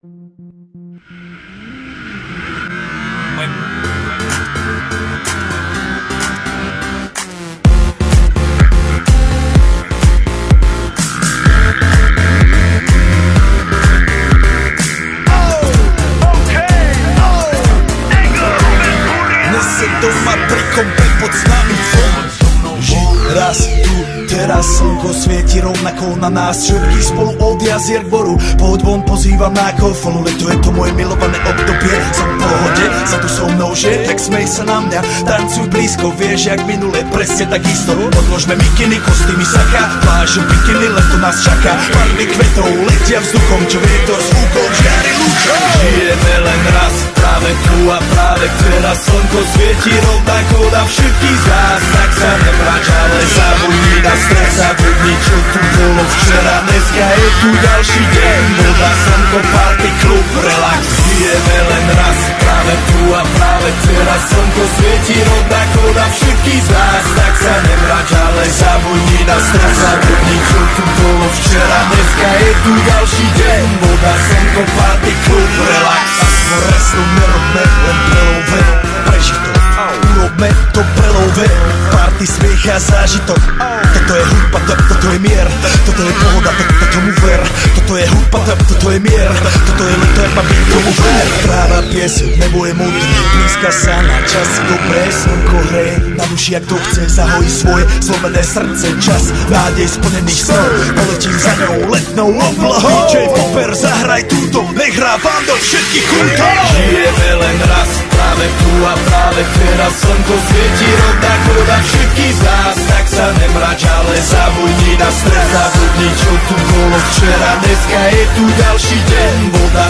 Doma pri kompe pod nami raz tu, teraz slnko svieti rovnako na nás. Všetky spolu od jazier k boru, poď von, pozývam na golfolu. Leto je to moje milované obdobie, som v pohode, za to so mnou že, tak smej sa na mňa. Tancuj blízko, vieš jak minule, presne takisto. Odložme mikiny, kostýmy saka, plážu bikiny, leto nás čaká. Farby kvetov letia vzduchom, čo vietor s fúkou žiari lúčom. Žijeme len raz, práve tu a práve teraz slnko svieti rovnako na všetkých z nás. Tak sa nemrač, ale zabudni na stres, zabudni čo tu bolo včera. Dneska je tu ďalší deň, voda, slnko, party, klub, relax. Žijeme len raz, práve tu a práve teraz slnko svieti rovnako na všetkých z nás. Tak sa nemrač, ale zabudni na stres, zabudni čo tu bolo včera. Dneska je tu ďalší deň, voda, slnko, party, klub, relax. Resno nerobme len prelove, preži to, urobme to prelove. Party, smiech a zážitok, toto je hudba, toto je mier, toto je pohoda, toto mu ver. Toto je hudba, toto je mier, toto je leto, jak má byť, tomu ver. Práva pieseň, nebo je modrý, blízka sa na čas, dobré slnko hreje na duši, jak to chce, zahojí svoje zlomené srdce. Čas nádej splnených snov, poletím za ňou letnou oblohou. J-Popper, zahraj túto, nech hrá vám do všetkých kútov. Žijeme len raz, práve tu a práve teraz slnko svieti rovnako na všetkých z nás. Tak sa nemrač, ale zabudni na stres, zabudni čo tu bolo včera. Dneska je tu ďalší deň, voda,